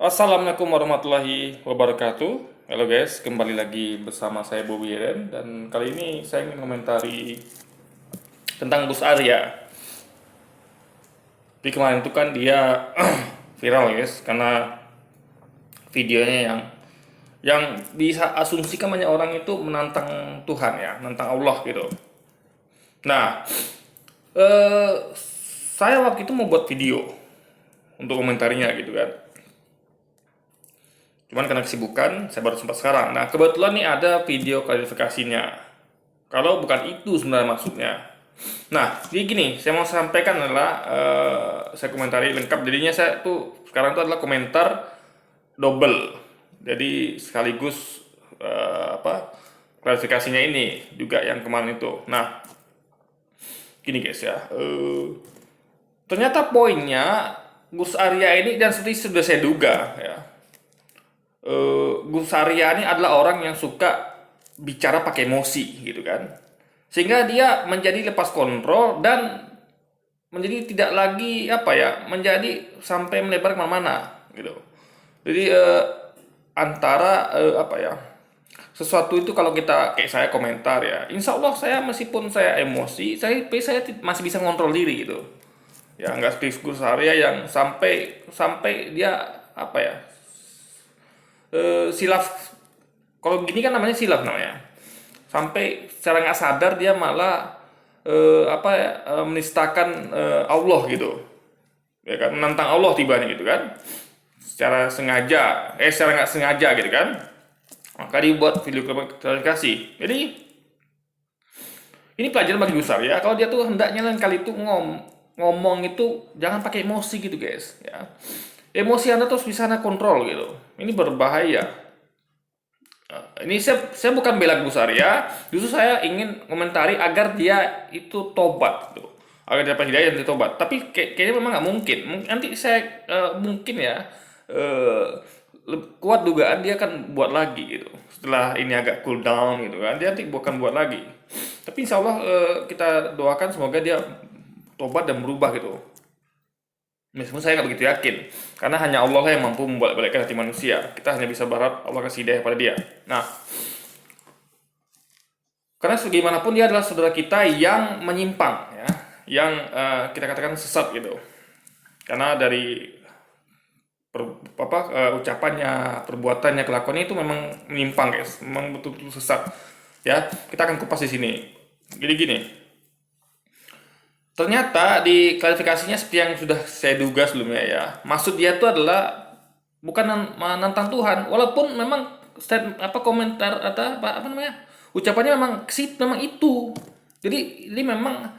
Assalamualaikum warahmatullahi wabarakatuh. Halo guys, kembali lagi bersama saya Bobby Eren dan kali ini saya ingin komentari tentang Gus Arya. Di kemarin itu kan dia viral guys karena videonya yang bisa asumsikan banyak orang itu menantang Tuhan ya, menantang Allah gitu. Nah, eh, saya waktu itu mau buat video untuk komentarinya gitu kan. Cuman karena kesibukan, saya baru sempat sekarang. Nah, kebetulan nih ada video klarifikasinya. Kalau bukan itu sebenarnya maksudnya. Nah, jadi gini, saya mau sampaikan adalah saya komentari lengkap. Jadinya saya tuh sekarang tuh adalah komentar double. Jadi sekaligus klarifikasinya ini juga yang kemarin itu. Nah, gini guys ya. Ternyata poinnya Gus Arya ini dan seperti sudah saya duga ya. Gus Arya ini adalah orang yang suka bicara pakai emosi gitu kan, sehingga dia menjadi lepas kontrol dan menjadi tidak lagi apa ya, menjadi sampai melebar kemana-mana gitu. Jadi antara apa ya, sesuatu itu kalau kita kayak saya komentar ya, insya Allah saya meskipun saya emosi, saya masih bisa ngontrol diri gitu ya, nggak seperti Gus Arya yang sampai sampai dia apa ya, silaf. Kalau gini kan namanya silaf namanya. Sampai secara nggak sadar dia malah apa ya, menistakan Allah gitu. Ya kan, menantang Allah tibanya gitu kan. Secara nggak sengaja gitu kan. Maka dibuat video klarifikasi. Jadi ini pelajaran bagi besar ya. Kalau dia tuh hendaknya lain kali itu ngomong itu jangan pakai emosi gitu guys ya. Emosi Anda terus bisa Anda kontrol gitu. Ini berbahaya. Ini saya bukan bela Gus Arya, justru saya ingin komentari agar dia itu tobat gitu. Agar dia dapat hidayah dan dia tobat. Tapi kayaknya memang nggak mungkin. Nanti saya mungkin ya eh, kuat dugaan dia akan buat lagi gitu. Setelah ini agak cool down gitu kan, dia nanti bukan buat lagi. Tapi insya Allah kita doakan semoga dia tobat dan berubah gitu. Meskipun saya nggak begitu yakin, karena hanya Allah yang mampu membolak-balikkan hati manusia. Kita hanya bisa berharap Allah kasih hidayah pada dia. Nah, karena bagaimanapun dia adalah saudara kita yang menyimpang, ya, yang kita katakan sesat gitu. Karena dari ucapannya, perbuatannya, kelakuannya itu memang menyimpang, guys. Memang betul-betul sesat. Ya, kita akan kupas di sini. Jadi gini, ternyata di klarifikasinya seperti yang sudah saya duga sebelumnya ya. Maksud dia itu adalah bukan menantang Tuhan, walaupun memang komentar atau apa namanya, ucapannya memang memang itu. Jadi ini memang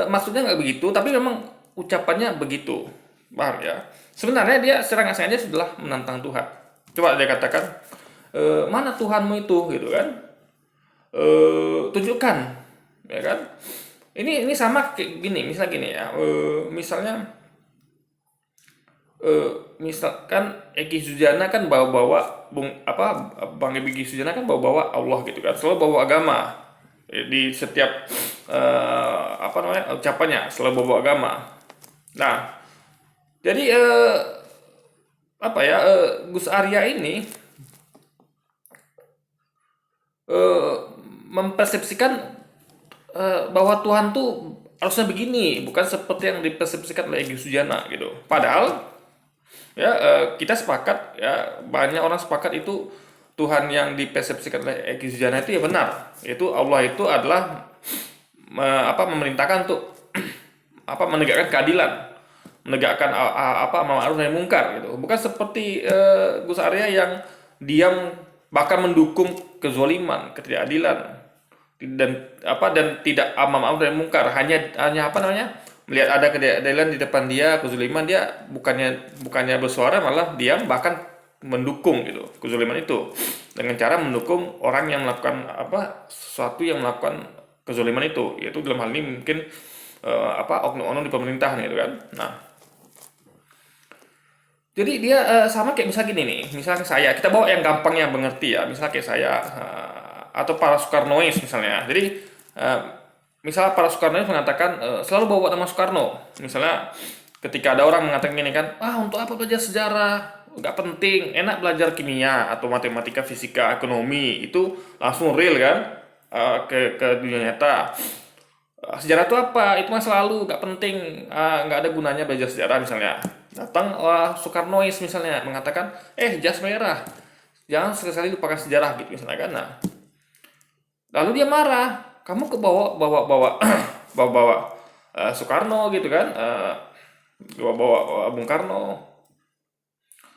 maksudnya nggak begitu, tapi memang ucapannya begitu, paham ya? Sebenarnya dia secara nggak sengaja sudah menantang Tuhan. Coba dia katakan, mana Tuhanmu itu, gitu kan? Tunjukkan, ya kan? Ini sama kayak gini, misalnya gini ya, misalkan Eki Sujana kan bawa-bawa Bang Eki Sujana kan bawa-bawa Allah gitu kan, selalu bawa agama. Di setiap apa namanya, ucapannya selalu bawa agama. Nah, jadi apa ya, Gus Arya ini eh, mempersepsikan bahwa Tuhan tuh harusnya begini, bukan seperti yang dipersepsikan oleh Eki Sujana gitu. Padahal ya kita sepakat ya, banyak orang sepakat itu Tuhan yang dipersepsikan oleh Eki Sujana itu ya benar, yaitu Allah itu adalah memerintahkan untuk menegakkan keadilan, menegakkan apa amar ma'ruf nahi mungkar gitu, bukan seperti Gus Arya yang diam bahkan mendukung kezoliman, ketidakadilan dan tidak amar ma'ruf nahi mungkar, hanya apa namanya, melihat ada ketidakadilan di depan dia, kezaliman, dia bukannya bersuara, malah diam bahkan mendukung gitu kezaliman itu dengan cara mendukung orang yang melakukan sesuatu yang melakukan kezaliman itu, yaitu dalam hal ini mungkin oknum-oknum di pemerintahan gitu kan. Nah, jadi dia sama kayak misalnya gini nih, misalnya kita bawa yang gampang yang mengerti ya, misalnya kayak saya atau para Soekarnois misalnya. Jadi misalnya para Soekarnois mengatakan selalu bawa nama Soekarno. Misalnya ketika ada orang mengatakan gini kan, untuk apa belajar sejarah? nggak penting, enak belajar kimia atau matematika, fisika, ekonomi itu langsung real kan, ke dunia nyata. Sejarah itu apa? Itu masa lalu, nggak penting, nggak ada gunanya belajar sejarah misalnya. Datang Soekarnois misalnya mengatakan, jas merah, jangan sekali-sekali lupakan sejarah gitu misalnya kan. Nah, lalu dia marah, kamu ke bawa bawa Soekarno gitu kan, bawa Bung Karno,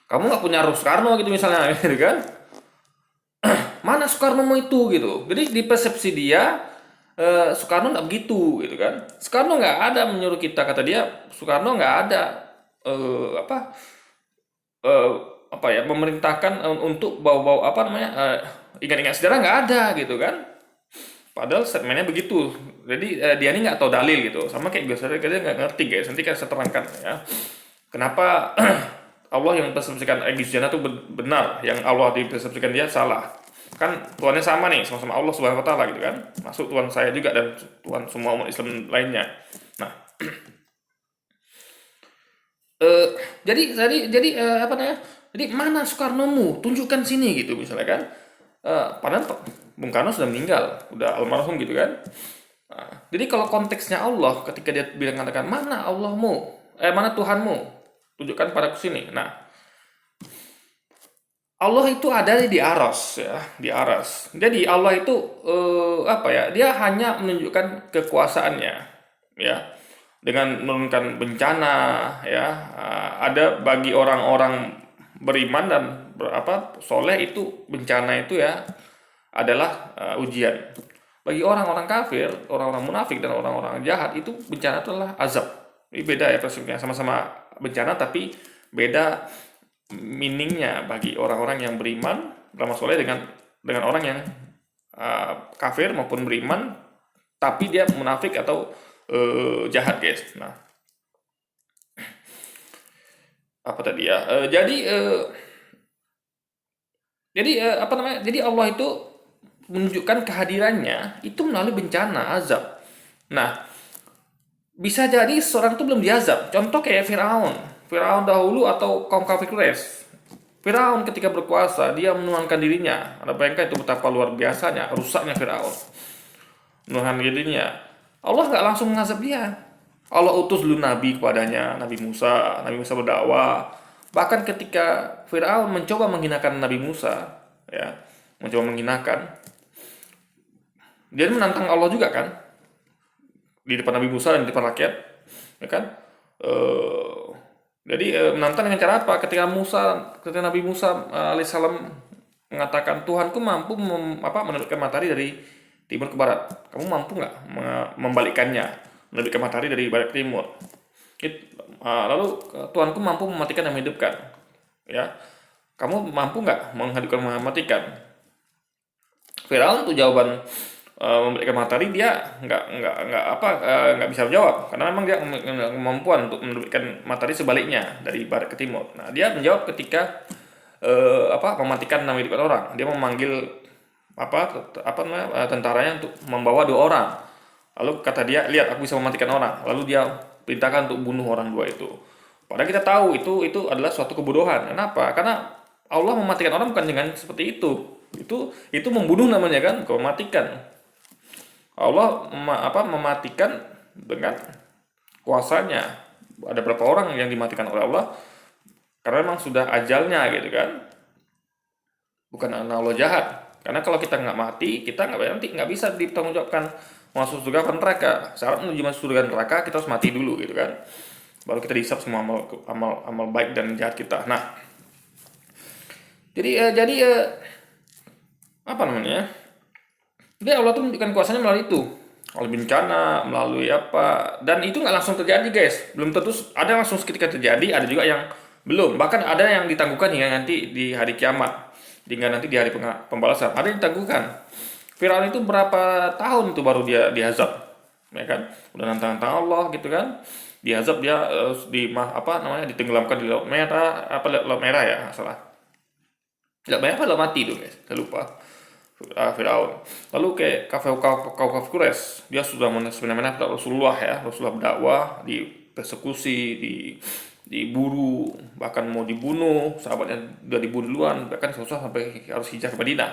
kamu nggak punya Rus Soekarno gitu misalnya gitu kan, mana Soekarno mau itu gitu. Jadi di persepsi dia, Soekarno nggak begitu gitu kan. Soekarno nggak ada menyuruh kita, kata dia, Soekarno nggak ada eh, apa eh, apa ya, memerintahkan untuk bawa-bawa apa namanya, ingat-ingat sejarah, nggak ada gitu kan. Padahal statementnya begitu. Jadi dia ini nggak tahu dalil gitu. Sama kayak gue sendiri, dia nggak ngerti guys. Nanti kan saya terangkan ya. Kenapa Allah yang persepsikan Egy Sujana itu benar, yang Allah dipersepsikan dia salah. Kan Tuhannya sama nih, sama-sama Allah Subhanahu wa taala gitu kan. Masuk Tuhan saya juga dan Tuhan semua umat Islam lainnya. Nah, eh, jadi apa namanya? Jadi mana Soekarnomu? Tunjukkan sini gitu misalnya kan. Padahal Bung Karno sudah meninggal, udah almarhum gitu kan. Nah, jadi kalau konteksnya Allah, ketika dia bilang, katakan mana Allahmu, mana Tuhanmu, tunjukkan padaku sini. Nah, Allah itu ada di aras ya, di aras. Jadi Allah itu apa ya? Dia hanya menunjukkan kekuasaannya, ya, dengan menurunkan bencana, ya. Ada bagi orang-orang beriman dan soleh itu bencana itu ya adalah ujian. Bagi orang-orang kafir, orang-orang munafik dan orang-orang jahat itu bencana itu adalah azab. Ini beda ya persepsinya, sama-sama bencana tapi beda meaningnya bagi orang-orang yang beriman beramal soleh dengan orang yang kafir maupun beriman tapi dia munafik atau jahat guys. Nah, apa tadi ya? Jadi apa namanya? Jadi Allah itu menunjukkan kehadirannya itu melalui bencana azab. Nah, bisa jadi seorang itu belum diazab. Contoh kayak Firaun dahulu atau kaum kafir Quraisy. Firaun ketika berkuasa, dia menuhankan dirinya. Anda bayangkan itu betapa luar biasanya, rusaknya Firaun. Menuhankan dirinya. Allah nggak langsung mengazab dia. Allah utus dulu nabi kepadanya, Nabi Musa. Nabi Musa berdakwah. Bahkan ketika Firaun mencoba menghinakan Nabi Musa, ya, mencoba menghinakan, dia menantang Allah juga kan, di depan Nabi Musa dan di depan rakyat, ya kan. Eh, jadi menantang dengan cara apa? Ketika Nabi Musa alaihissalam mengatakan, Tuhanku mampu menerbitkan matahari dari timur ke barat. Kamu mampu nggak membalikkannya, menerbitkan matahari dari barat ke timur? Lalu Tuhanku mampu mematikan dan menghidupkan. Ya, kamu mampu nggak menghidupkan dan mematikan? Firaun tuh jawaban memberikan matahari dia nggak bisa jawab karena memang dia kemampuan untuk menerbitkan matahari sebaliknya dari barat ke timur. Nah, dia menjawab ketika mematikan 6 orang. Dia memanggil tentaranya untuk membawa 2 orang. Lalu kata dia, lihat aku bisa mematikan orang. Lalu dia perintahkan untuk bunuh orang 2 itu. Padahal kita tahu itu adalah suatu kebodohan. Kenapa? Karena Allah mematikan orang bukan dengan seperti itu. Itu membunuh namanya kan, mematikan. Allah mematikan dengan kuasanya. Ada berapa orang yang dimatikan oleh Allah karena memang sudah ajalnya gitu kan. Bukan karena Allah jahat. Karena kalau kita nggak mati, kita nggak bisa dipertanggungjawabkan masuk surga atau neraka. Syarat menuju masuk surga dan neraka kita harus mati dulu gitu kan. Baru kita dihisab semua amal baik dan jahat kita. Nah, jadi apa namanya? Jadi Allah tuh menunjukkan kuasanya melalui itu, melalui bencana, melalui apa, dan itu nggak langsung terjadi guys. Belum tentu ada langsung seketika terjadi, ada juga yang belum. Bahkan ada yang ditangguhkan hingga nanti di hari kiamat, hingga nanti di hari pembalasan. Ada yang ditangguhkan. Firaun itu berapa tahun tuh baru dia diazab, ya kan? Udah nantang Allah gitu kan? Diazab dia ditenggelamkan di laut merah, laut merah ya, salah. Laut merah apa laut mati tuh guys? Saya lupa. Firaun. Lalu kayak kaum Quraisy, dia sudah semena-mena Rasulullah ya, Rasulullah berdakwah, dipersekusi, diburu, bahkan mau dibunuh, sahabatnya udah dibunuh duluan, bahkan susah sampai harus hijrah ke Madinah.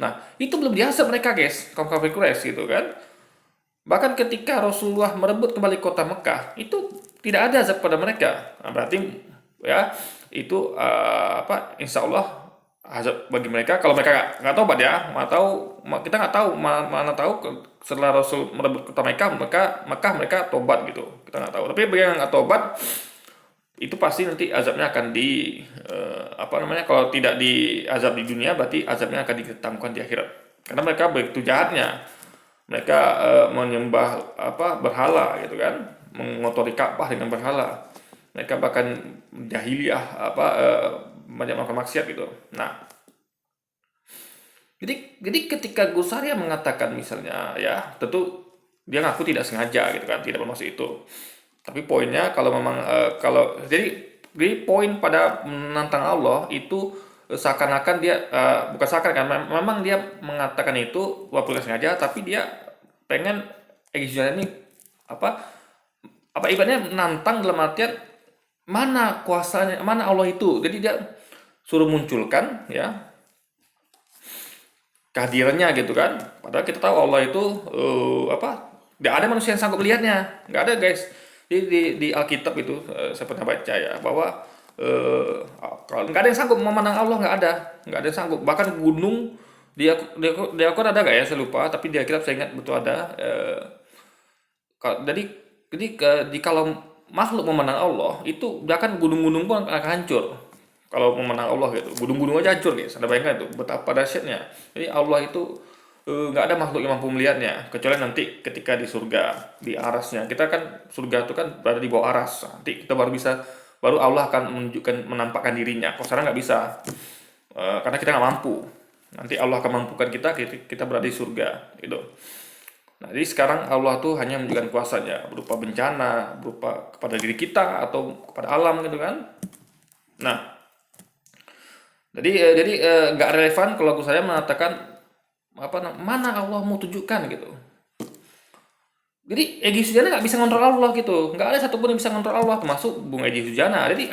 Nah, itu belum diazab mereka, guys, kaum kafir Quraisy gitu kan. Bahkan ketika Rasulullah merebut kembali kota Mekah, itu tidak ada azab pada mereka. Nah, berarti ya itu insya Allah azab bagi mereka kalau mereka nggak tobat ya. Kita nggak tahu mana tahu setelah Rasul merebut kota Mekah mereka tobat gitu. Kita nggak tahu. Tapi bagi yang nggak tobat itu pasti nanti azabnya akan kalau tidak diazab di dunia berarti azabnya akan ditangguhkan di akhirat. Karena mereka begitu jahatnya. Mereka menyembah berhala gitu kan, mengotori Ka'bah dengan berhala. Mereka bahkan jahiliyah banyak melakukan maksiat gitu. Nah, jadi ketika Gus Arya mengatakan misalnya ya, tentu dia ngaku tidak sengaja gitu kan, tidak bermaksud itu. Tapi poinnya kalau memang jadi poin pada menantang Allah itu seakan-akan dia bukan seakan kan memang dia mengatakan itu walaupun tidak sengaja tapi dia pengen Egyptian ini apa ibaratnya menantang dalam artian mana kuasanya mana Allah itu, jadi dia suruh munculkan ya kehadirannya gitu kan, padahal kita tahu Allah itu nggak ada manusia yang sanggup melihatnya, nggak ada guys. Jadi di Alkitab itu saya pernah baca ya bahwa kalau nggak ada yang sanggup memandang Allah, nggak ada yang sanggup, bahkan gunung di Al-Quran ada nggak ya saya lupa, tapi di Alkitab saya ingat betul ada. Jadi kalau makhluk memandang Allah itu bahkan gunung-gunung pun akan hancur kalau memandang Allah gitu. Gunung-gunung aja hancur guys. Anda bayangkan itu betapa dahsyatnya. Jadi Allah itu nggak ada makhluk yang mampu melihatnya kecuali nanti ketika di surga di arasnya. Kita kan surga itu kan berada di bawah aras. Nanti kita baru Allah akan menampakkan dirinya. Kalau sekarang nggak bisa karena kita nggak mampu. Nanti Allah akan mampukan kita berada di surga gitu. Nah, jadi sekarang Allah tuh hanya menunjukkan kuasanya berupa bencana, berupa kepada diri kita atau kepada alam gitu kan. Nah, jadi nggak relevan kalau saya mengatakan mana Allah mau tunjukkan gitu. Jadi Egy Sujana nggak bisa ngontrol Allah gitu, nggak ada satupun yang bisa ngontrol Allah termasuk Bung Egy Sujana. Jadi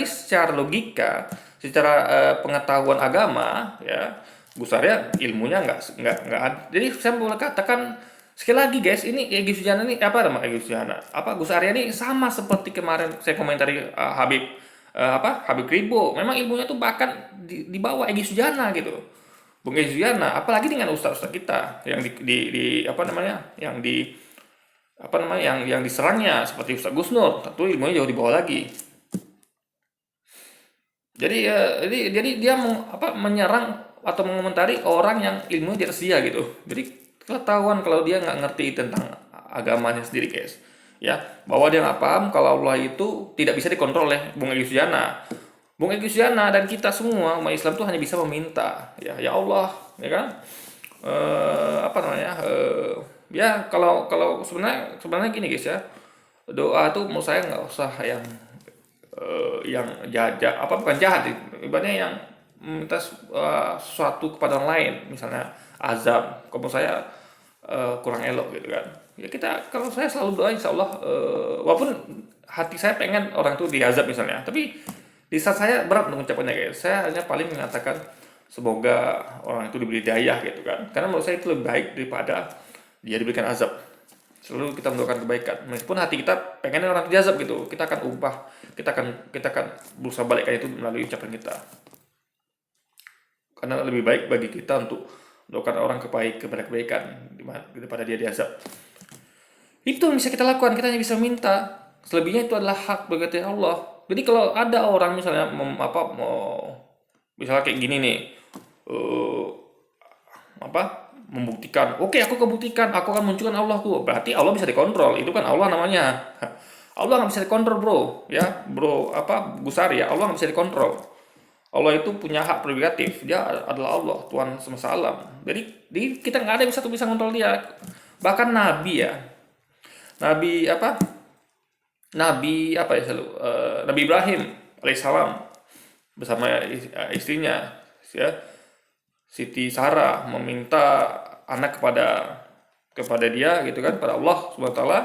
secara logika, secara pengetahuan agama ya Gus Arya ilmunya nggak ada. Jadi saya boleh katakan sekali lagi guys, ini Egy Sujana ini apa nama Egy Sujana? Gus Arya ini sama seperti kemarin saya komentari Habib Kribo. Memang ilmunya tuh bahkan di bawah Egy Sujana gitu. Bung Egy Sujana, apalagi dengan ustaz-ustaz kita yang yang diserangnya seperti Ustaz Gus Nur, tentu ilmunya jauh di bawah lagi. Jadi dia menyerang atau mengomentari orang yang ilmu di atas dia gitu. Jadi ketahuan kalau dia nggak ngerti tentang agamanya sendiri guys. Ya, bahwa dia nggak paham kalau Allah itu tidak bisa dikontrol oleh Bung Egy Sujana. Bung Egy Sujana dan kita semua umat Islam tuh hanya bisa meminta, ya Allah, ya kan? Ya kalau sebenarnya gini guys ya, doa tuh menurut saya nggak usah yang jahat, bukan jahat, ibaratnya yang minta sesuatu kepada orang lain, misalnya azab, kalau menurut saya kurang elok gitu kan. Ya kalau saya selalu doa insya Allah, walaupun hati saya pengen orang itu diazab misalnya, tapi di saat saya berat untuk mengucapkannya guys, saya hanya paling mengatakan semoga orang itu diberi daya gitu kan, karena menurut saya itu lebih baik daripada dia diberikan azab. Selalu kita mendoakan kebaikan meskipun hati kita pengen orang diazab gitu, kita akan kita akan berusaha balikkan itu melalui ucapan kita, karena lebih baik bagi kita untuk mendoakan orang kepada kebaikan daripada dia diazab. Itu yang bisa kita lakukan, kita hanya bisa minta, selebihnya itu adalah hak bagi Allah. Jadi kalau ada orang misalnya mau misalnya kayak gini nih, membuktikan, oke aku kebuktikan, aku akan munculkan Allah tuh, berarti Allah bisa dikontrol, itu kan Allah namanya. Allah nggak bisa dikontrol bro, Gus Arya, Allah nggak bisa dikontrol. Allah itu punya hak prerogatif, dia adalah Allah, Tuhan semesta alam. Jadi kita nggak ada yang bisa kontrol dia. Bahkan Nabi ya, Nabi Nabi Ibrahim alaihissalam bersama istrinya ya Siti Sarah meminta anak kepada dia gitu kan, pada Allah Subhanahu wa taala,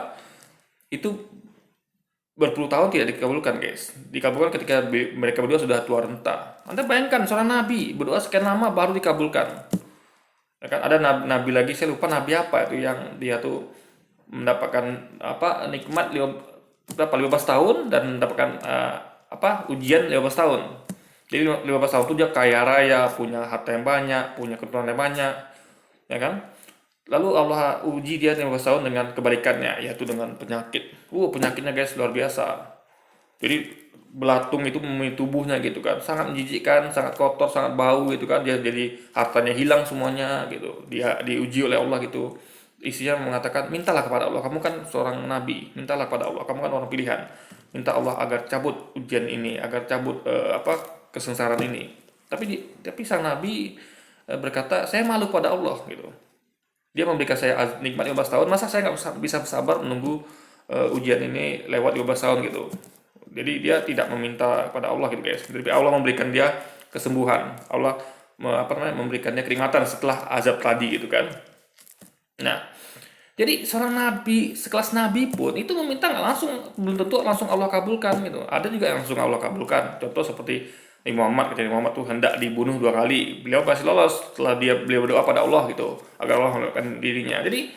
itu berpuluh tahun tidak dikabulkan, guys. Dikabulkan ketika mereka berdua sudah tua renta. Anda bayangkan seorang nabi berdoa sekian lama baru dikabulkan. Ya kan ada nabi lagi, saya lupa nabi apa itu, yang dia tuh mendapatkan apa nikmat berapa 15 tahun dan mendapatkan apa ujian 15 tahun. Jadi 15 tahun itu dia kaya raya, punya harta yang banyak, punya keturunan yang banyak, ya kan? Lalu Allah uji dia 15 tahun dengan kebalikannya, yaitu dengan penyakit. Penyakitnya guys luar biasa. Jadi belatung itu memenuhi tubuhnya gitu kan, sangat menjijikkan, sangat kotor, sangat bau gitu kan. Dia jadi hartanya hilang semuanya gitu. Dia diuji oleh Allah gitu. Isinya mengatakan, mintalah kepada Allah, kamu kan seorang nabi, mintalah kepada Allah, kamu kan orang pilihan, minta Allah agar cabut ujian ini, agar cabut apa kesengsaraan ini. Tapi sang nabi berkata, saya malu pada Allah gitu. Dia memberikan saya nikmat 15 tahun, masa saya nggak bisa sabar menunggu ujian ini lewat 15 tahun gitu. Jadi dia tidak meminta kepada Allah gitu guys. Tapi Allah memberikan dia kesembuhan. Allah memberikannya keringatan setelah azab tadi gitu kan. Nah, jadi seorang nabi, sekelas nabi pun itu meminta nggak langsung, belum tentu langsung Allah kabulkan gitu. Ada juga yang langsung Allah kabulkan. Contoh seperti Nabi Muhammad, ketika Nabi Muhammad tuh hendak dibunuh 2 kali, beliau masih lolos setelah beliau berdoa pada Allah gitu, agar Allah mengabulkan dirinya. Jadi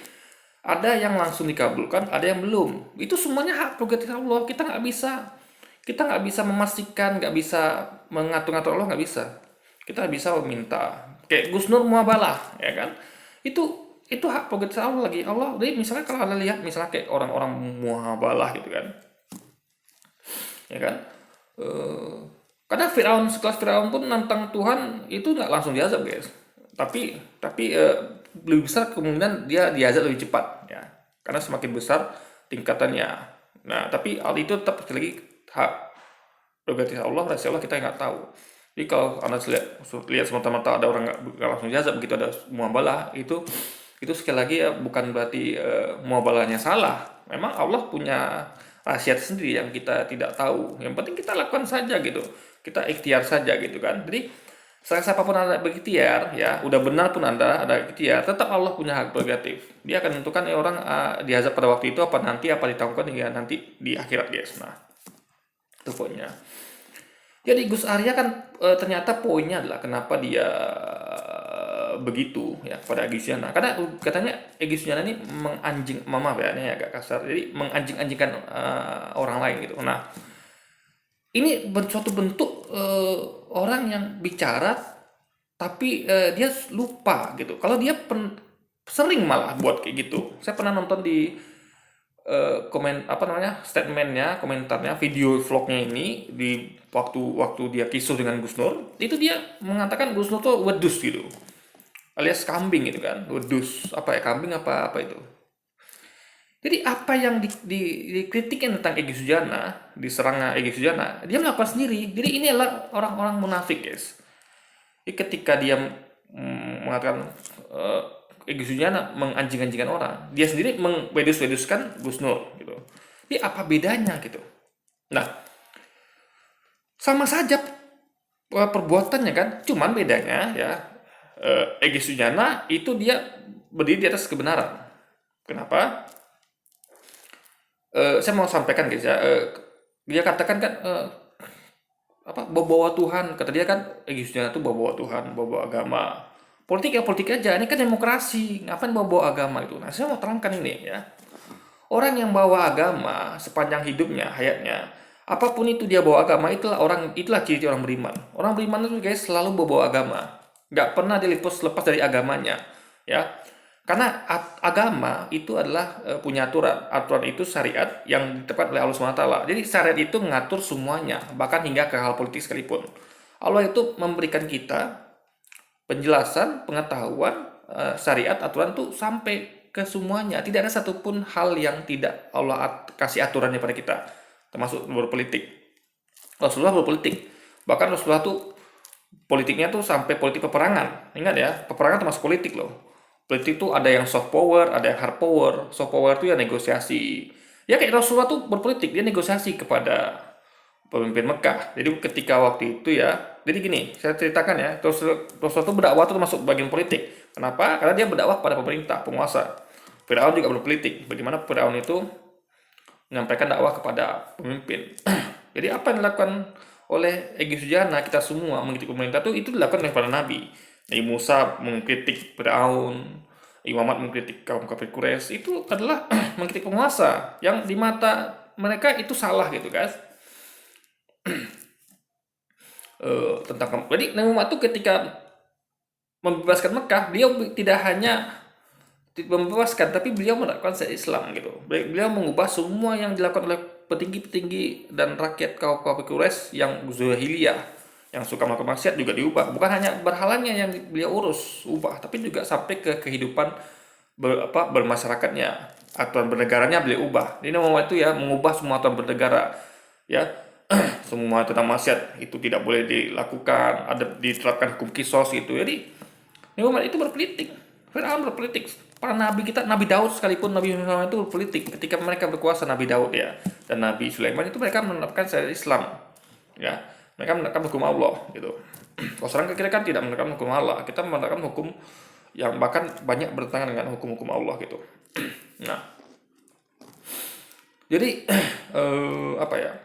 ada yang langsung dikabulkan, ada yang belum. Itu semuanya hak prerogatif Allah. Kita nggak bisa memastikan, nggak bisa mengatur-ngatur Allah, nggak bisa. Kita bisa meminta. Kayak Gus Nur Muabalah, ya kan? Itu hak prerogatif Allah lagi. Allah, jadi misalnya kalau Anda lihat, misalnya kayak orang-orang Muabalah gitu kan, ya kan? Eh, Kadang sekelas Firaun pun nantang Tuhan itu nggak langsung diazab guys. Tapi lebih besar kemungkinan dia diazab lebih cepat ya. Karena semakin besar tingkatannya. Nah, tapi hal itu tetap sekali lagi hak prerogatif Allah, rahasia Allah kita nggak tahu. Jadi kalau Anda lihat semata-mata ada orang nggak langsung diazab begitu ada muabalah, itu sekali lagi ya bukan berarti muabalahnya salah. Memang Allah punya rahasia sendiri yang kita tidak tahu. Yang penting kita lakukan saja gitu. Kita ikhtiar saja gitu kan. Jadi siapapun Anda berikhtiar ya, udah benar pun Anda ada ikhtiar, tetap Allah punya hak prerogatif. Dia akan menentukan orang diazab pada waktu itu apa nanti, apa ditanggung hingga nanti di akhirat guys. Nah, itu poinnya. Jadi Gus Arya kan ternyata poinnya adalah kenapa dia begitu ya pada Egy Sujana. Karena katanya Egy Sujana ini maaf ya, ini agak kasar. Jadi menganjing-anjingkan orang lain gitu. Nah, ini suatu bentuk orang yang bicara tapi dia lupa gitu. Kalau dia sering malah buat kayak gitu. Saya pernah nonton di statementnya, komentarnya, video vlognya ini di waktu dia kisruh dengan Gus Nur, itu dia mengatakan Gus Nur tuh wedus gitu, alias kambing gitu kan, wedus apa ya, kambing apa itu. Jadi apa yang dikritikkan tentang Egy Sujana, diserang Egy Sujana, dia melakukan sendiri. Jadi ini adalah orang-orang munafik guys. Jadi ketika dia mengatakan Egy Sujana menganjing-anjingkan orang, dia sendiri mengwedus-weduskan Gus Nur gitu. Jadi apa bedanya gitu? Nah, sama saja perbuatannya kan, cuman bedanya ya Egy Sujana itu dia berdiri di atas kebenaran. Kenapa? Saya mau sampaikan guys ya, dia katakan kan bawa Tuhan, kata dia kan Egy Sujana itu bawa Tuhan, bawa agama. Politik ya politik aja, ini kan demokrasi, ngapain bawa agama itu? Nah, saya mau terangkan ini ya. Orang yang bawa agama sepanjang hidupnya, hayatnya, apapun itu dia bawa agama, itulah ciri orang beriman. Orang beriman itu guys selalu bawa agama, nggak pernah dia lepas dari agamanya, ya. Karena agama itu adalah punya aturan itu syariat yang ditetapkan oleh Allah SWT. Jadi syariat itu mengatur semuanya, bahkan hingga ke hal politik sekalipun. Allah itu memberikan kita penjelasan, pengetahuan, syariat, aturan tuh sampai ke semuanya. Tidak ada satupun hal yang tidak Allah kasih aturannya pada kita, termasuk berpolitik. Rasulullah berpolitik, bahkan Rasulullah tuh politiknya tuh sampai politik peperangan. Ingat ya, peperangan termasuk politik loh. Politik tuh ada yang soft power, ada yang hard power. Soft power tuh ya negosiasi. Ya kayak Rasulullah tuh berpolitik, dia negosiasi kepada pemimpin Mekah. Jadi ketika waktu itu ya, jadi gini, saya ceritakan ya, Rasulullah itu berdakwah itu termasuk bagian politik. Kenapa? Karena dia berdakwah pada pemerintah, penguasa. Firaun juga berpolitik. Bagaimana Firaun itu menyampaikan dakwah kepada pemimpin. Jadi apa yang dilakukan oleh Egy Sujana, kita semua mengkritik pemerintah itu dilakukan oleh para nabi. Nabi Musa mengkritik Firaun, Nabi Muhammad mengkritik kaum kafir Quraisy, itu adalah mengkritik penguasa yang di mata mereka itu salah gitu guys. Jadi Nabi Muhammad itu ketika membebaskan Mekah, beliau tidak hanya membebaskan, tapi beliau menerapkan syariat Islam gitu. Beliau mengubah semua yang dilakukan oleh petinggi-petinggi dan rakyat kaum kafir Quraisy yang jahiliyah, yang suka melakukan maksiat juga diubah. Bukan hanya berhalanya yang beliau ubah, tapi juga sampai ke kehidupan bermasyarakatnya, aturan bernegaranya beliau ubah. Ini Muhammad itu ya mengubah semua aturan bernegara, ya. Semua tentang maksiat itu tidak boleh dilakukan, ada diterapkan hukum kisos gitu. Jadi Muhammad itu berpolitik, Fir'aun berpolitik, para nabi kita, Nabi Daud sekalipun, Nabi Muhammad itu berpolitik ketika mereka berkuasa. Nabi Daud ya dan Nabi Sulaiman itu mereka menerapkan syariat Islam, ya, mereka menerapkan hukum Allah gitu. Kalau sekarang kita kan tidak menerapkan hukum Allah, kita menerapkan hukum yang bahkan banyak bertentangan dengan hukum-hukum Allah gitu. Nah, jadi apa ya?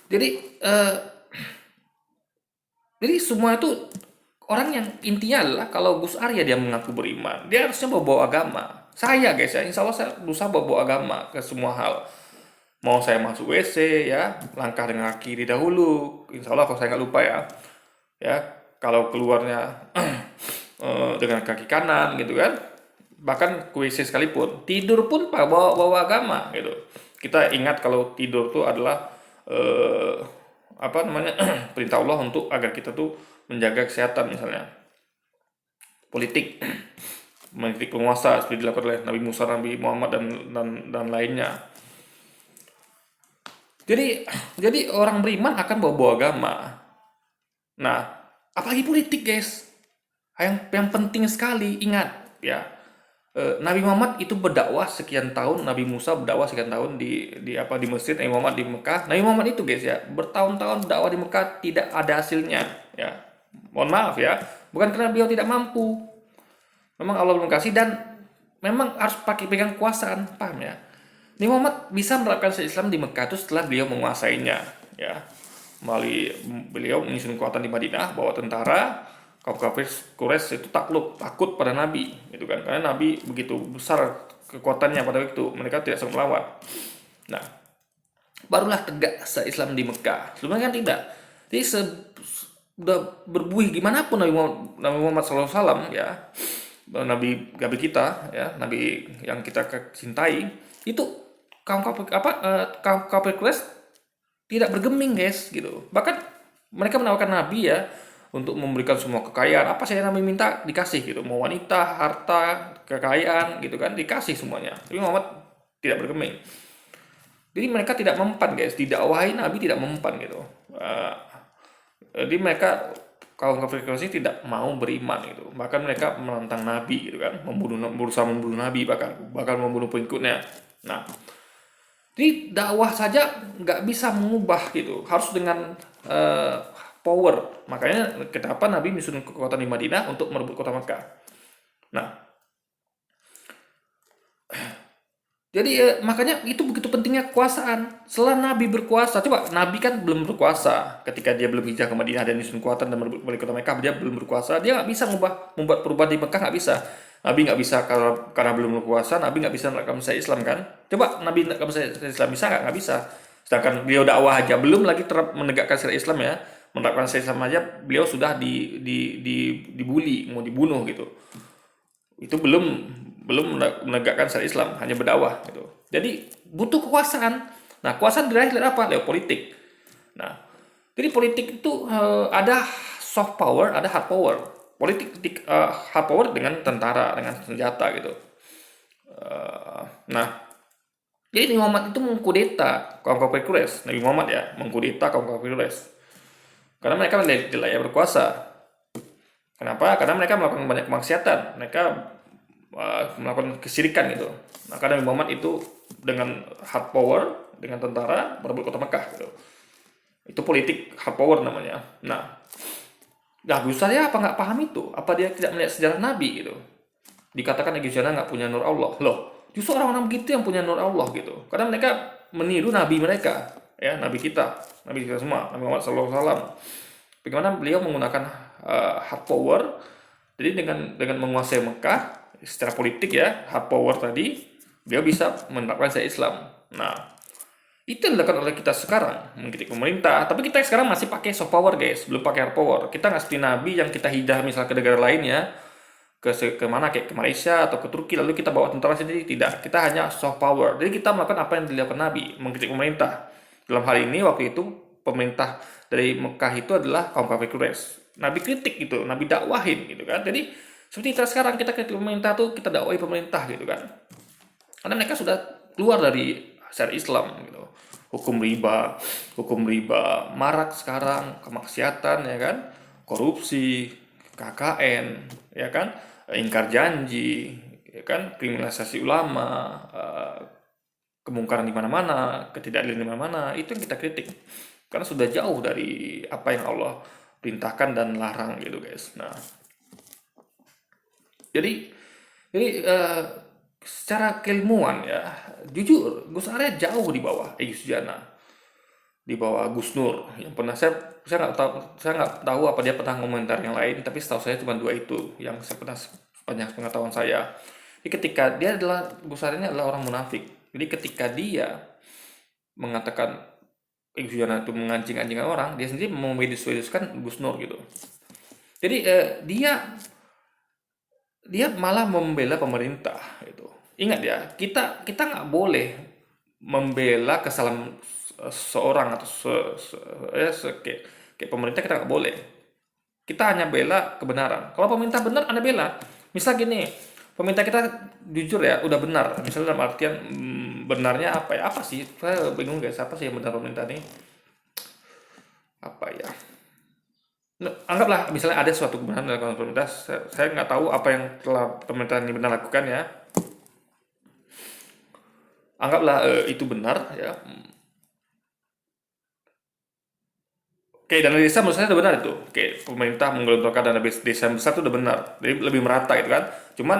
Jadi semua itu orang yang intinya adalah kalau Gus Arya dia mengaku beriman, dia harusnya bawa agama. Saya guys ya, insya Allah saya berusaha bawa agama ke semua hal. Mau saya masuk WC ya, langkah dengan kaki dahulu. Insya Allah kalau saya nggak lupa ya. Ya, kalau keluarnya dengan kaki kanan gitu kan. Bahkan ke WC sekalipun, tidur pun bawa agama gitu. Kita ingat kalau tidur itu adalah perintah Allah untuk agar kita tuh menjaga kesehatan, misalnya politik, mengkritik penguasa seperti dilakukan oleh Nabi Musa, Nabi Muhammad dan lainnya. Jadi orang beriman akan bawa agama. Nah, apalagi politik guys, yang penting sekali ingat ya, Nabi Muhammad itu berdakwah sekian tahun, Nabi Musa berdakwah sekian tahun di masjid, Nabi Muhammad di Mekah. Nabi Muhammad itu guys ya, bertahun-tahun dakwah di Mekah tidak ada hasilnya ya. Mohon maaf ya, bukan karena beliau tidak mampu. Memang Allah belum kasih dan memang harus pegang kekuasaan, paham ya? Nabi Muhammad bisa menerapkan Islam di Mekah itu setelah beliau menguasainya ya. Melalui beliau menyusun kekuatan di Madinah, bawa tentara, kaum kafir Quraisy itu takut pada Nabi gitu kan, karena Nabi begitu besar kekuatannya pada waktu itu, mereka tidak sanggup melawan. Nah, barulah tegak Islam di Mekah. Sebelumnya kan tidak. Jadi sudah berbuih gimana pun Nabi Muhammad SAW ya, Nabi kita ya, Nabi yang kita cintai, itu kaum kafir Quraisy tidak bergeming guys gitu. Bahkan mereka menawarkan Nabi ya untuk memberikan semua kekayaan, apa saja Nabi minta dikasih gitu, mau wanita, harta, kekayaan gitu kan, dikasih semuanya. Tapi Muhammad tidak bergeming. Jadi mereka tidak mempan guys, didakwahi Nabi tidak mempan gitu. Jadi mereka kaum kafir Quraisy tidak mau beriman gitu. Bahkan mereka menantang Nabi gitu kan, berusaha membunuh Nabi, bahkan membunuh pengikutnya. Nah, jadi dakwah saja nggak bisa mengubah gitu, harus dengan power. Makanya kenapa Nabi menyusun kekuatan di Madinah untuk merebut kota Makkah. Nah, jadi makanya itu begitu pentingnya kekuasaan. Setelah Nabi berkuasa, coba Nabi kan belum berkuasa ketika dia belum hijrah ke Madinah dan menyusun kekuatan dan merebut kota Makkah, dia belum berkuasa. Dia nggak bisa membuat perubahan di Makkah, nggak bisa. Nabi nggak bisa karena belum berkuasa. Nabi nggak bisa menerapkan syariat Islam kan? Coba Nabi menerapkan syariat Islam bisa nggak? Nggak bisa. Sedangkan beliau dakwah aja belum lagi menegakkan syariat Islam ya, menerapkan syariat Islam aja beliau sudah dibully, mau dibunuh gitu. Itu belum menegakkan syariat Islam, hanya berdakwah gitu. Jadi butuh kekuasaan. Nah, kekuasaan diraih dari apa? Lewat politik. Nah, jadi politik itu ada soft power, ada hard power. Politik hard power dengan tentara, dengan senjata gitu. Nah, jadi Nabi Muhammad itu mengkudeta kaum kafir Quraisy. Nabi Muhammad ya mengkudeta kaum kafir Quraisy karena mereka tidak layak berkuasa. Kenapa? Karena mereka melakukan banyak kemaksiatan, mereka melakukan kesyirikan gitu. Nah, karena Nabi Muhammad itu dengan hard power, dengan tentara merebut kota Mekah gitu. Itu politik hard power namanya. Nah, Gus saya apa nggak paham itu? Apa dia tidak melihat sejarah Nabi gitu? Dikatakan Gus Jana nggak punya nur Allah. Loh, Justru orang-orang begitu yang punya nur Allah gitu. Karena mereka meniru nabi mereka, ya nabi kita semua, Nabi Muhammad SAW. Bagaimana beliau menggunakan hard power. Jadi dengan menguasai Mekah secara politik ya, hard power tadi, beliau bisa menerapkan syariat Islam. Nah, itu yang dilakukan oleh kita sekarang, mengkritik pemerintah. Tapi kita sekarang masih pakai soft power guys, belum pakai hard power. Kita nggak seperti Nabi yang kita hijrah misal ke negara lain ya, ke mana kayak ke Malaysia atau ke Turki lalu kita bawa tentara sendiri, tidak, kita hanya soft power. Jadi kita melakukan apa yang dilakukan Nabi, mengkritik pemerintah. Dalam hal ini waktu itu pemerintah dari Mekah itu adalah kaum kafir Quraisy. Nabi kritik gitu, Nabi dakwahin gitu kan. Jadi seperti kita sekarang, kita kritik pemerintah tuh, kita dakwahi pemerintah gitu kan, karena mereka sudah keluar dari syariat Islam gitu. Hukum riba marak sekarang, kemaksiatan ya kan, korupsi, KKN ya kan, ingkar janji ya kan, kriminalisasi ulama, kemungkaran di mana-mana, ketidakadilan di mana-mana, itu yang kita kritik. Karena sudah jauh dari apa yang Allah perintahkan dan larang gitu guys. Nah, jadi secara keilmuan ya, jujur Gus Arya jauh di bawah Egy Sujana, di bawah Gus Nur. Yang pernah saya nggak tahu apa dia pernah komentar yang lain, tapi setahu saya cuma dua itu yang saya pernah, sepanjang pengetahuan saya. Jadi ketika Gus Arya ini adalah orang munafik. Jadi ketika dia mengatakan Egy Sujana itu mengancing-ancingkan orang, dia sendiri memedis-mediskan Gus Nur gitu. Jadi dia malah membela pemerintah gitu. Ingat ya, kita nggak boleh membela kesalahan seorang atau kayak pemerintah, kita nggak boleh. Kita hanya bela kebenaran. Kalau pemerintah benar, Anda bela. Misal gini, pemerintah kita jujur ya, udah benar. Misalnya dalam artian benarnya apa ya? Apa sih? Saya bingung guys, apa sih yang benar pemerintah ini? Apa ya? Nah, anggaplah misalnya ada suatu kebenaran dalam pemerintah, saya nggak tahu apa yang telah pemerintah ini benar lakukan ya. Anggaplah itu benar ya. Oke, dana desa menurut saya udah benar itu. Oke, pemerintah menggelontorkan dana desa yang besar itu udah benar. Jadi lebih merata gitu kan. Cuman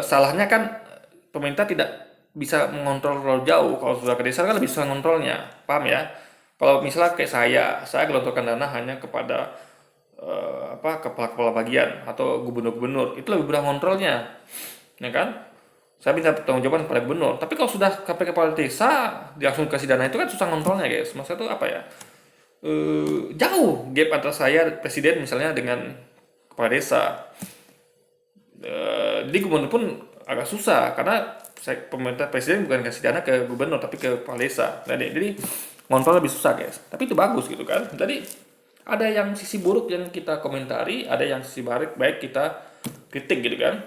salahnya kan pemerintah tidak bisa mengontrol terlalu jauh. Kalau sudah ke desa kan lebih bisa mengontrolnya. Paham ya? Kalau misalnya kayak saya gelontorkan dana hanya kepada kepala-kepala bagian atau gubernur-gubernur, itu lebih mudah ngontrolnya, ya kan? Saya minta pertanggungjawaban kepada gubernur. Tapi kalau sudah sampai kepala desa, dia langsung kasih dana itu kan susah ngontrolnya, guys. Maksudnya itu apa ya? Jauh gap antara saya presiden misalnya dengan kepala desa. Jadi gubernur pun agak susah karena pemerintah presiden bukan kasih dana ke gubernur tapi ke kepala desa. Jadi ngontrol lebih susah, guys. Tapi itu bagus gitu kan. Jadi ada yang sisi buruk yang kita komentari, ada yang sisi baik kita kritik gitu kan.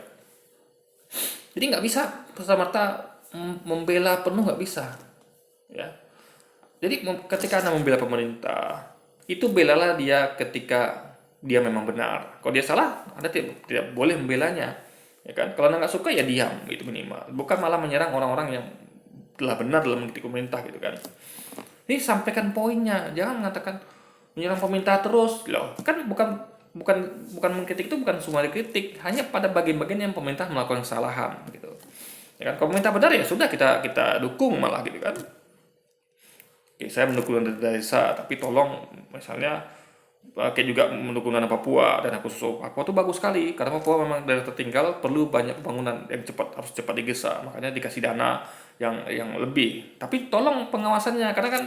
Jadi nggak bisa serta-merta membela penuh, nggak bisa ya. Jadi ketika Anda membela pemerintah, itu belalah dia ketika dia memang benar. Kalau dia salah, Anda tidak boleh membelanya, ya kan? Kalau Anda nggak suka ya diam, gitu minimal. Bukan malah menyerang orang-orang yang telah benar dalam mengkritik pemerintah gitu kan. Ini sampaikan poinnya, jangan mengatakan menyerang pemerintah terus loh. Kan bukan mengkritik, itu bukan semua dikritik, hanya pada bagian-bagian yang pemerintah melakukan kesalahan gitu. Ya kan, kalau pemerintah benar ya sudah kita dukung malah gitu kan. Oke, saya mendukung dana desa, tapi tolong misalnya kayak juga mendukung dana Papua, dana khusus Papua itu bagus sekali karena Papua memang daerah tertinggal, perlu banyak pembangunan yang harus cepat digesa, makanya dikasih dana yang lebih. Tapi tolong pengawasannya, karena kan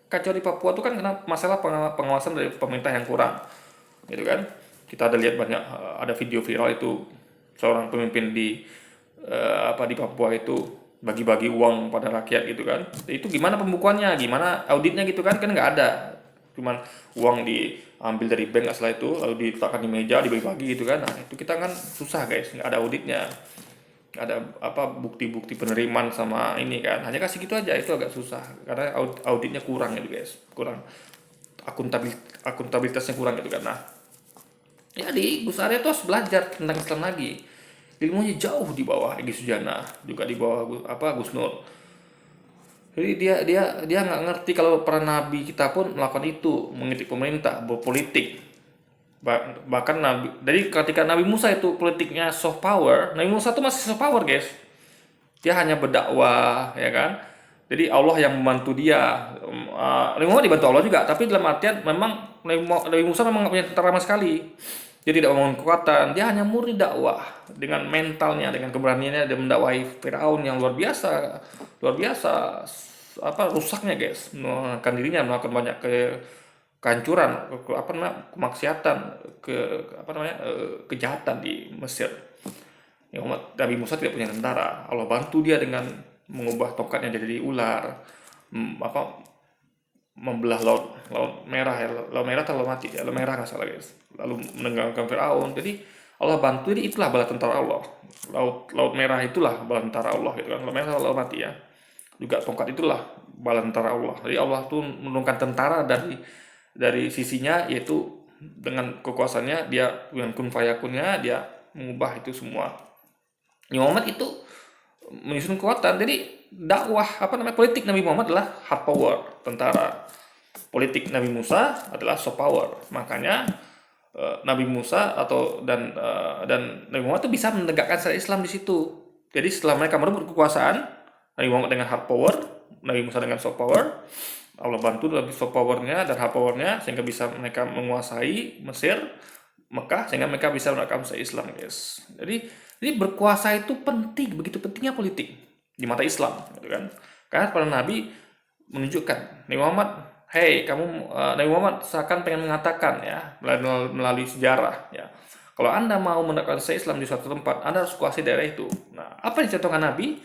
kacau di Papua itu kan karena masalah pengawasan dari pemerintah yang kurang, gitu kan. Kita ada lihat banyak, ada video viral itu seorang pemimpin di Papua itu bagi-bagi uang pada rakyat gitu kan. Itu gimana pembukuannya, gimana auditnya gitu kan nggak ada. Cuman uang diambil dari bank setelah itu lalu diletakkan di meja dibagi-bagi gitu kan. Nah itu kita kan susah guys, nggak ada auditnya, nggak ada bukti-bukti penerimaan sama ini kan, hanya kasih gitu aja, itu agak susah karena auditnya kurang gitu guys, kurang akuntabilitasnya kurang gitu kan. Nah jadi Gus Arya tuh harus belajar tentang Islam lagi, ilmunya jauh di bawah Egy Sujana, juga di bawah Gus Nur. Jadi dia nggak ngerti kalau para nabi kita pun melakukan itu, mengkritik pemerintah, berpolitik. Bahkan jadi ketika Nabi Musa itu politiknya soft power, Nabi Musa itu masih soft power guys. Dia hanya berdakwah, ya kan? Jadi Allah yang membantu dia. Nabi Muhammad dibantu Allah juga, tapi dalam artian memang Nabi Musa memang nggak punya tentara sama sekali. Dia tidak membangun kekuatan, dia hanya murni dakwah dengan mentalnya, dengan keberaniannya dia mendakwahi Firaun yang luar biasa apa rusaknya guys, melakukan dirinya melakukan banyak kehancuran, apa namanya kemaksiatan, apa namanya kejahatan di Mesir. Ya, Nabi Musa tidak punya tentara. Allah bantu dia dengan mengubah tongkatnya jadi ular, apa membelah laut merah ya, laut merah atau laut mati ya, laut merah nggak salah guys. Lalu menenggelamkan Firaun. Jadi Allah bantu, jadi itulah bala tentara Allah. Laut merah itulah bala tentara Allah gitu kan. Laut merah atau laut mati ya. Juga tongkat itulah bala tentara Allah. Jadi Allah tuh menurunkan tentara dari sisinya, yaitu dengan kekuasaannya dia dengan kun fayakunnya dia mengubah itu semua. Muhammad itu menyusun kekuatan. Jadi dakwah apa namanya politik Nabi Muhammad adalah hard power, tentara. Politik Nabi Musa adalah soft power. Makanya Nabi Musa dan Nabi Muhammad itu bisa menegakkan syariat Islam di situ. Jadi setelah mereka merebut kekuasaan, Nabi Muhammad dengan hard power, Nabi Musa dengan soft power. Allah bantu lebih soft powernya dan hard powernya sehingga bisa mereka menguasai Mesir, Mekah, sehingga mereka bisa menegakkan syariat Islam, guys. Jadi berkuasa itu penting, begitu pentingnya politik di mata Islam, gitu kan? Karena para nabi menunjukkan Nabi Muhammad, hey kamu, Nabi Muhammad seakan pengen mengatakan ya melalui sejarah ya, kalau anda mau menegakkan syariat Islam di suatu tempat, anda harus kuasai daerah itu. Nah, apa yang dicontohkan Nabi?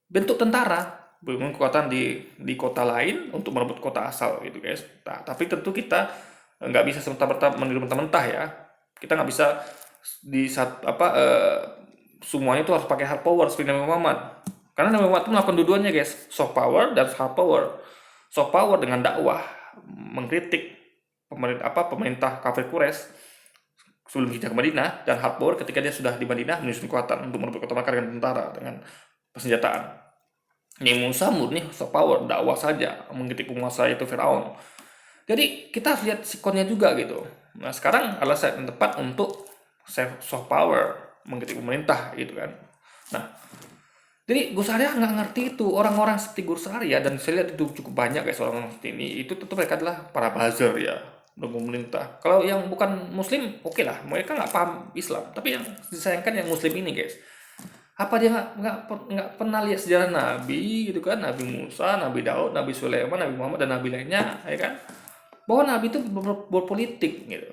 Bentuk tentara, dengan kekuatan di kota lain untuk merebut kota asal, gitu guys. Nah, tapi tentu kita nggak bisa serta-merta meniru mentah-mentah ya. Kita nggak bisa di saat semuanya itu harus pakai hard power seperti Nabi Muhammad. Karena Nabi Muhammad itu melakukan dua-duanya guys, soft power dan hard power. Soft power dengan dakwah, mengkritik pemerintah kafir Quraisy sebelum hijrah ke Madinah, dan hard power ketika dia sudah di Madinah menyusun kekuatan untuk merebut kota Makkah dengan tentara, dengan persenjataan. Nabi Musa murni soft power, dakwah saja, mengkritik penguasa itu Firaun. Jadi kita harus lihat sikonnya juga gitu. Nah sekarang adalah saat yang tepat untuk soft power, mengkritik pemerintah gitu kan. Nah, jadi Gus Arya nggak ngerti itu. Orang-orang seperti Gus Arya, dan saya lihat itu cukup banyak guys orang seperti ini. Itu tentu mereka adalah para buzzer ya, untuk pemerintah. Kalau yang bukan Muslim, oke lah, mereka nggak paham Islam. Tapi yang disayangkan yang Muslim ini guys, apa dia nggak pernah lihat sejarah Nabi gitu kan? Nabi Musa, Nabi Daud, Nabi Sulaiman, Nabi Muhammad dan Nabi lainnya, ya kan? Bahwa Nabi itu berpolitik gitu.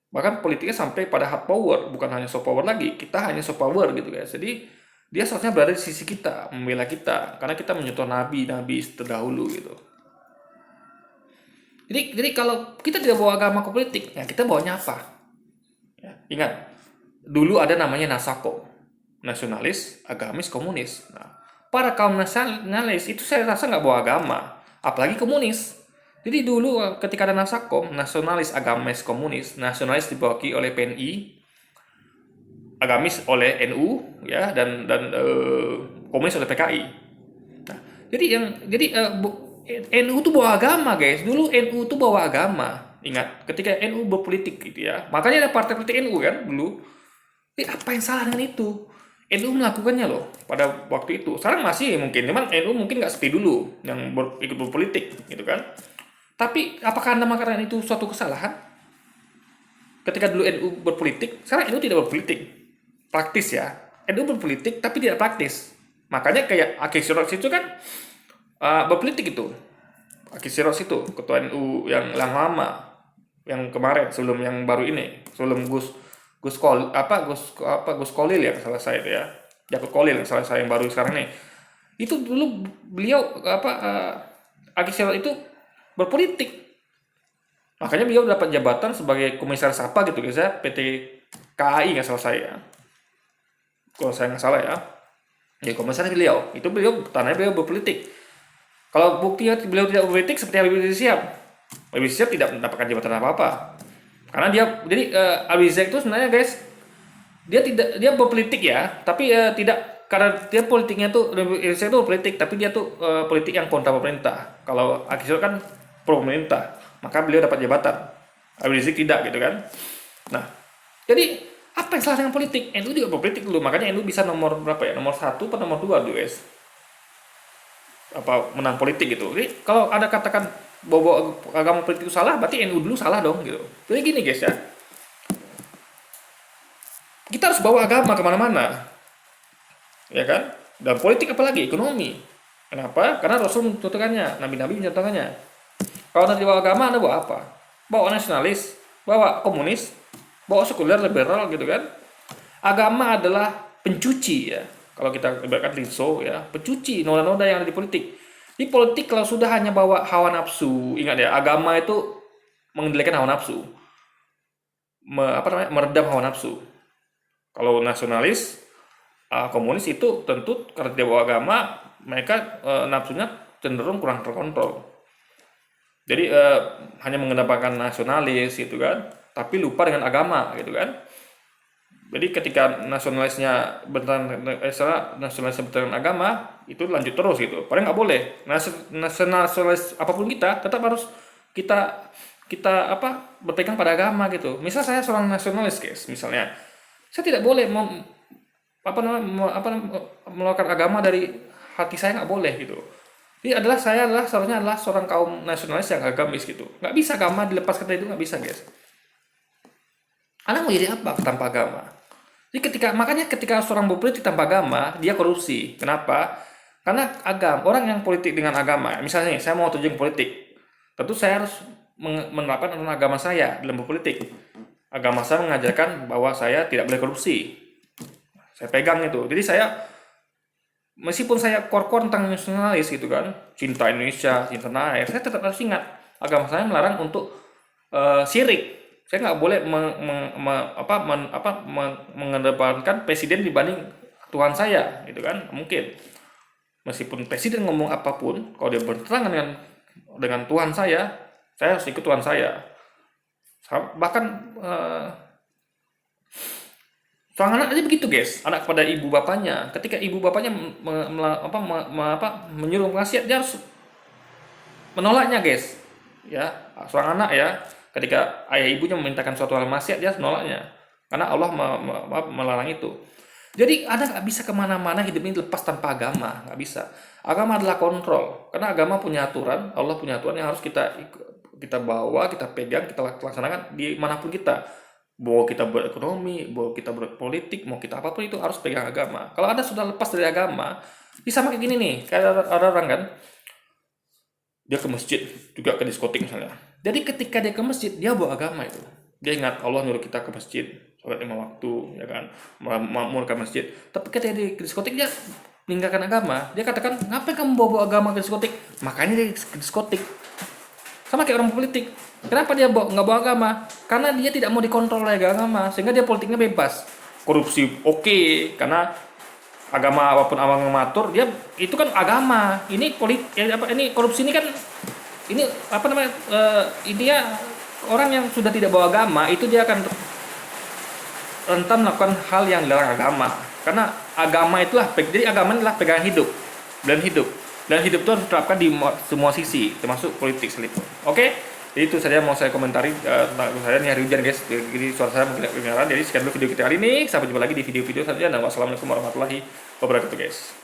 Bahkan politiknya sampai pada hard power, bukan hanya soft power lagi. Kita hanya soft power gitu guys. Jadi dia seharusnya berada di sisi kita, membela kita, karena kita menyentuh nabi terdahulu gitu. Jadi kalau kita tidak bawa agama ke politik, ya kita bawanya apa? Ya, ingat, dulu ada namanya Nasako, nasionalis, agamis, komunis. Nah, para kaum nasionalis itu saya rasa nggak bawa agama, apalagi komunis. Jadi dulu ketika ada Nasakom, nasionalis, agamis, komunis, nasionalis dibawaki oleh PNI, agamis oleh NU, ya, dan komunis oleh PKI. Nah, NU tuh bawa agama guys. Dulu NU tuh bawa agama. Ingat, ketika NU berpolitik gitu ya. Makanya ada partai politik NU kan dulu. Jadi apa yang salah dengan itu? NU melakukannya loh pada waktu itu. Sekarang masih mungkin, cuman NU mungkin nggak seperti dulu yang ikut berpolitik gitu kan. Tapi apakah Anda mengatakan itu suatu kesalahan? Ketika dulu NU berpolitik, sekarang NU tidak berpolitik. Praktis ya. NU berpolitik tapi tidak praktis. Makanya kayak Aki Sirot itu kan berpolitik itu. Aki Sirot itu ketua NU yang lama, yang kemarin sebelum yang baru ini, sebelum Gus Kolil ya salah saya itu ya. Yakut Kolil salah saya yang baru sekarang nih. Itu dulu beliau Aki Sirot itu berpolitik. Makanya beliau dapat jabatan sebagai komisaris apa gitu guys ya, PT KAI nggak salah saya. Kalau saya nggak salah ya. Ya komisaris beliau. Itu tanahnya beliau berpolitik. Kalau buktinya beliau tidak berpolitik seperti Habib Rizik Syihab. Habib Rizik Syihab tidak mendapatkan jabatan apa-apa. Karena Habib Rizik itu sebenarnya guys, dia berpolitik ya, tapi tidak, karena dia politiknya tuh Indonesia itu politik, tapi dia tuh politik yang kontra pemerintah. Kalau Akisio kan pro pemerintah, maka beliau dapat jabatan. Habib Rizik tidak gitu kan. Nah, jadi Apa yang salah dengan politik? NU juga berpolitik dulu, makanya NU bisa nomor berapa ya? Nomor satu atau nomor dua dulu guys. Apa menang politik gitu. Jadi kalau ada katakan bahwa agama politik itu salah, berarti NU dulu salah dong gitu. Jadi gini guys ya, kita harus bawa agama kemana-mana, ya kan? Dan politik apalagi ekonomi. Kenapa? Karena Rasul mencontohkannya, nabi-nabi mencontohkannya. Kalau nanti bawa agama, anda bawa apa? Bawa nasionalis, bawa komunis, bawa sekuler liberal gitu kan? Agama adalah pencuci ya. Kalau kita ibaratkan Rinso ya, pencuci noda-noda yang ada di politik. Di politik kalau sudah hanya bawa hawa nafsu, ingat ya, agama itu mengendalikan hawa nafsu, meredam hawa nafsu. Kalau nasionalis, komunis itu tentu karena dia bawa agama, mereka nafsunya cenderung kurang terkontrol. Jadi hanya mengedepankan nasionalis gitu kan, tapi lupa dengan agama gitu kan. Jadi ketika nasionalisnya bertentangan agama, itu lanjut terus gitu. Padahal nggak boleh. Nasionalis apapun kita tetap harus kita kita berpegang pada agama gitu. Misal saya seorang nasionalis guys, misalnya saya tidak boleh melakukan agama dari hati saya, nggak boleh gitu. Jadi saya seharusnya adalah seorang kaum nasionalis yang agamis gitu. Nggak bisa agama dilepaskan dari itu, nggak bisa guys. Anda mau jadi apa tanpa agama? Jadi makanya ketika seorang berpolitik tanpa agama, dia korupsi. Kenapa? Karena orang yang politik dengan agama, misalnya saya mau terjun politik, tentu saya harus menerapkan agama saya dalam berpolitik. Agama saya mengajarkan bahwa saya tidak boleh korupsi. Saya pegang itu. Jadi meskipun saya core tentang nasionalis gitu kan, cinta Indonesia, cinta tanah air, saya tetap harus ingat agama saya melarang untuk syirik. Saya nggak boleh mengedepankan presiden dibanding Tuhan saya, gitu kan? Mungkin meskipun presiden ngomong apapun, kalau dia bertentangan dengan Tuhan saya harus ikut Tuhan saya. Bahkan seorang anak aja begitu guys, anak kepada ibu bapaknya. Ketika ibu bapaknya menyuruh maksiat, dia harus menolaknya guys. Ya, seorang anak ya. Ketika ayah ibunya memerintahkan suatu hal maksiat, dia menolaknya. Karena Allah melarang itu. Jadi Anda nggak bisa kemana-mana hidup ini lepas tanpa agama. Nggak bisa. Agama adalah kontrol. Karena agama punya aturan, Allah punya aturan yang harus kita bawa, kita pegang, kita laksanakan di manapun kita. Mau kita berekonomi, mau kita berpolitik, mau kita apapun itu harus pegang agama. Kalau Anda sudah lepas dari agama, bisa kayak gini nih. Kayak ada orang kan, dia ke masjid, juga ke diskotik misalnya. Jadi ketika dia ke masjid, dia bawa agama itu. Dia ingat Allah nyuruh kita ke masjid, sholat 5 waktu, ya kan, makmur ke masjid. Tapi ketika dia ke diskotik, dia meninggalkan agama. Dia katakan, ngapain kamu bawa agama ke diskotik? Makanya dia ke diskotik. Sama kayak orang politik. Kenapa dia nggak bawa agama? Karena dia tidak mau dikontrol oleh agama, sehingga dia politiknya bebas. Korupsi oke, karena agama apapun awang mengatur, dia itu kan agama. Ini ini korupsi ini kan ini intinya orang yang sudah tidak bawa agama itu dia akan rentan melakukan hal yang dilarang agama. Karena agama itulah, jadi agama adalah pegangan hidup dan hidup itu harus diterapkan di semua sisi, termasuk politik sekalipun. Oke? Jadi itu saja mau saya komentari tentang saya ini hari hujan guys. Jadi suara saya mungkin kedengaran. Jadi sekian dulu video kita hari ini. Sampai jumpa lagi di video-video selanjutnya. Dan wassalamualaikum warahmatullahi wabarakatuh guys.